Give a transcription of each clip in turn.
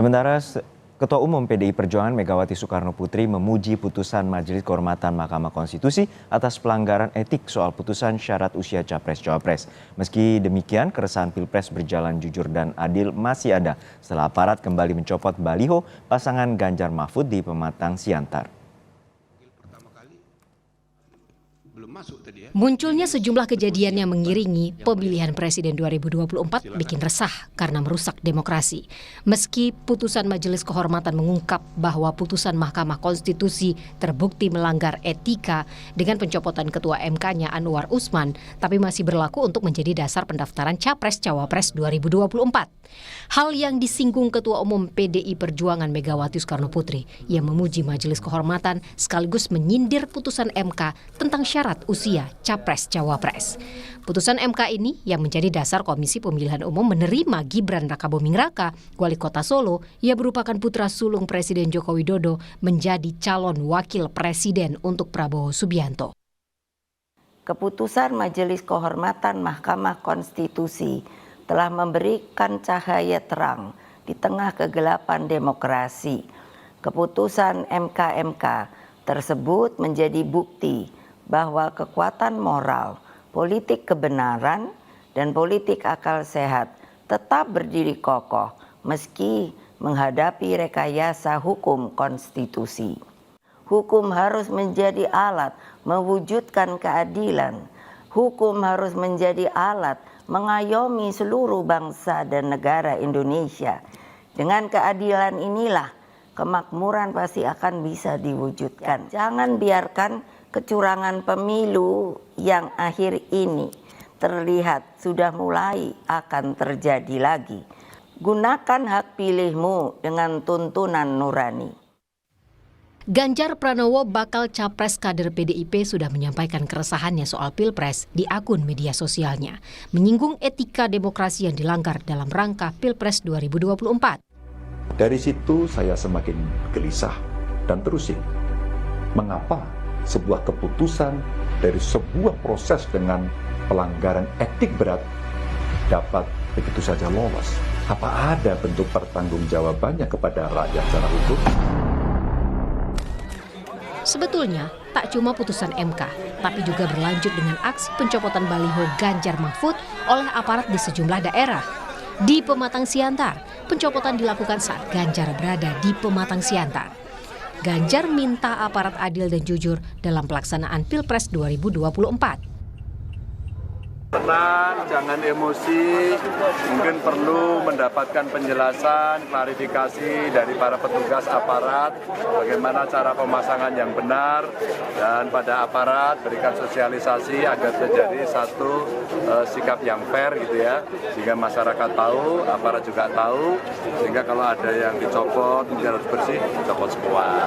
Sementara Ketua Umum PDI Perjuangan Megawati Soekarno Putri memuji putusan Majelis Kehormatan Mahkamah Konstitusi atas pelanggaran etik soal putusan syarat usia Capres-Cawapres. Meski demikian, keresahan Pilpres berjalan jujur dan adil masih ada setelah aparat kembali mencopot baliho pasangan Ganjar Mahfud di Pematang Siantar. Munculnya sejumlah kejadian yang mengiringi pemilihan presiden 2024 bikin resah karena merusak demokrasi. Meski putusan Majelis Kehormatan mengungkap bahwa putusan Mahkamah Konstitusi terbukti melanggar etika dengan pencopotan Ketua MK-nya Anwar Usman, tapi masih berlaku untuk menjadi dasar pendaftaran Capres-Cawapres 2024. Hal yang disinggung Ketua Umum PDI Perjuangan Megawati Soekarno Putri yang memuji Majelis Kehormatan sekaligus menyindir putusan MK tentang syarat usia Capres-Cawapres. Putusan MK ini yang menjadi dasar Komisi Pemilihan Umum menerima Gibran Rakabuming Raka, Wali Kota Solo, yang merupakan putra sulung Presiden Joko Widodo, menjadi calon wakil presiden untuk Prabowo Subianto. Keputusan Majelis Kehormatan Mahkamah Konstitusi telah memberikan cahaya terang di tengah kegelapan demokrasi. Keputusan MK tersebut menjadi bukti bahwa kekuatan moral, politik kebenaran, dan politik akal sehat tetap berdiri kokoh meski menghadapi rekayasa hukum konstitusi. Hukum harus menjadi alat mewujudkan keadilan. Hukum harus menjadi alat mengayomi seluruh bangsa dan negara Indonesia. Dengan keadilan inilah kemakmuran pasti akan bisa diwujudkan. Jangan biarkan kecurangan pemilu yang akhir ini terlihat sudah mulai akan terjadi lagi. Gunakan hak pilihmu dengan tuntunan nurani. Ganjar Pranowo, bakal capres kader PDIP, sudah menyampaikan keresahannya soal Pilpres di akun media sosialnya, menyinggung etika demokrasi yang dilanggar dalam rangka Pilpres 2024. Dari situ saya semakin gelisah dan terusik. Mengapa sebuah keputusan dari sebuah proses dengan pelanggaran etik berat dapat begitu saja lolos? Apa ada bentuk pertanggungjawabannya kepada rakyat secara hukum? Sebetulnya tak cuma putusan MK, tapi juga berlanjut dengan aksi pencopotan baliho Ganjar Mahfud oleh aparat di sejumlah daerah. Di Pematang Siantar, pencopotan dilakukan saat Ganjar berada di Pematang Siantar. Ganjar minta aparat adil dan jujur dalam pelaksanaan Pilpres 2024. Tenang, jangan emosi, mungkin perlu mendapatkan penjelasan, klarifikasi dari para petugas aparat, bagaimana cara pemasangan yang benar, dan pada aparat berikan sosialisasi agar terjadi satu sikap yang fair gitu ya, sehingga masyarakat tahu, aparat juga tahu, sehingga kalau ada yang dicopot, mungkin harus bersih, dicopot semua.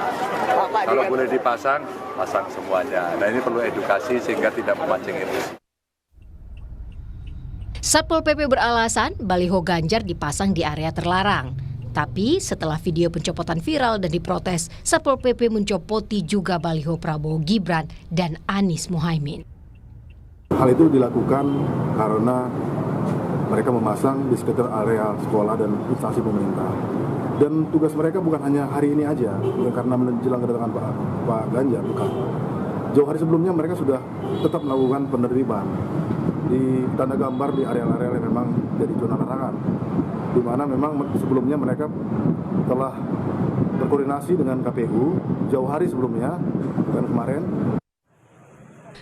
Kalau boleh dipasang, pasang semuanya. Nah ini perlu edukasi sehingga tidak memancing emosi. Satpol PP beralasan baliho Ganjar dipasang di area terlarang. Tapi setelah video pencopotan viral dan diprotes, Satpol PP mencopoti juga baliho Prabowo Gibran dan Anies Mohaimin. Hal itu dilakukan karena mereka memasang di sekitar area sekolah dan instansi pemerintah. Dan tugas mereka bukan hanya hari ini aja, bukan karena menjelang kedatangan Pak Ganjar, bukan. Jauh hari sebelumnya mereka sudah tetap melakukan penertiban di tanda gambar di area-area yang memang jadi zona larangan, di mana memang sebelumnya mereka telah berkoordinasi dengan KPU jauh hari sebelumnya dan kemarin.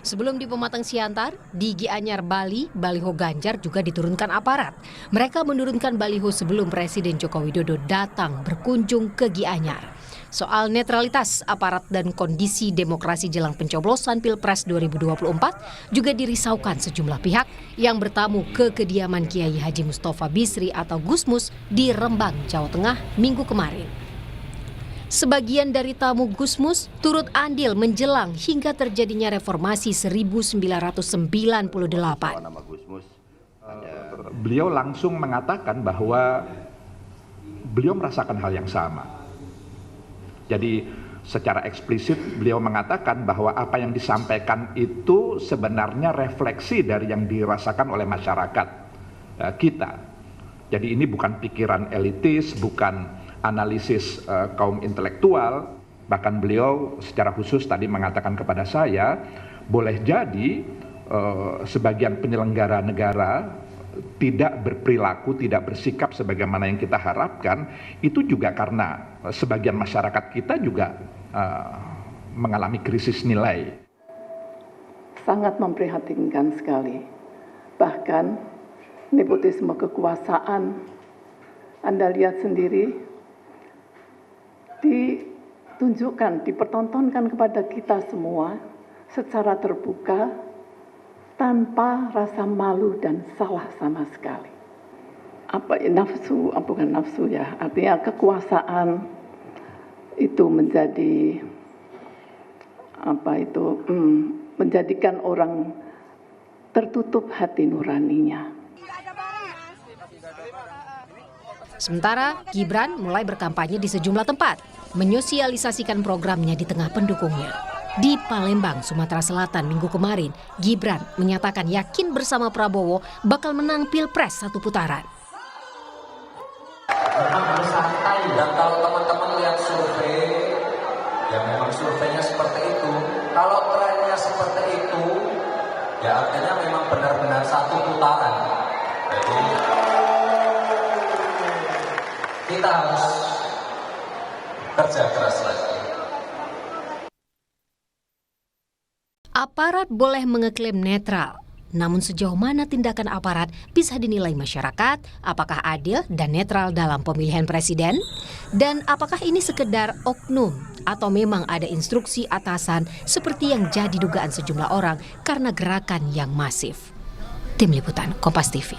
Sebelum di Pematang Siantar, di Gianyar, Bali, baliho Ganjar juga diturunkan aparat. Mereka menurunkan baliho sebelum Presiden Joko Widodo datang berkunjung ke Gianyar. Soal netralitas aparat dan kondisi demokrasi jelang pencoblosan Pilpres 2024 juga dirisaukan sejumlah pihak yang bertamu ke kediaman Kiai Haji Mustafa Bisri atau Gusmus di Rembang, Jawa Tengah, Minggu kemarin. Sebagian dari tamu Gusmus turut andil menjelang hingga terjadinya reformasi 1998. Beliau langsung mengatakan bahwa beliau merasakan hal yang sama. Jadi secara eksplisit beliau mengatakan bahwa apa yang disampaikan itu sebenarnya refleksi dari yang dirasakan oleh masyarakat kita. Jadi ini bukan pikiran elitis, bukan analisis kaum intelektual, bahkan beliau secara khusus tadi mengatakan kepada saya, boleh jadi sebagian penyelenggara negara tidak berperilaku, tidak bersikap sebagaimana yang kita harapkan, itu juga karena sebagian masyarakat kita juga mengalami krisis nilai. Sangat memprihatinkan sekali. Bahkan nepotisme kekuasaan, Anda lihat sendiri, ditunjukkan, dipertontonkan kepada kita semua secara terbuka, tanpa rasa malu dan salah sama sekali. Bukan nafsu ya, artinya kekuasaan itu menjadi menjadikan orang tertutup hati nuraninya. Sementara Gibran mulai berkampanye di sejumlah tempat, menyosialisasikan programnya di tengah pendukungnya. Di Palembang, Sumatera Selatan minggu kemarin, Gibran menyatakan yakin bersama Prabowo bakal menang Pilpres 1 putaran. Memang santai, dan kalau teman-teman lihat survei, ya memang surveinya seperti itu. Kalau trennya seperti itu, ya artinya memang benar-benar 1 putaran. Jadi kita harus kerja keras lagi. Aparat boleh mengeklaim netral, namun sejauh mana tindakan aparat bisa dinilai masyarakat, apakah adil dan netral dalam pemilihan presiden? Dan apakah ini sekedar oknum atau memang ada instruksi atasan seperti yang jadi dugaan sejumlah orang karena gerakan yang masif? Tim Liputan, Kompas TV.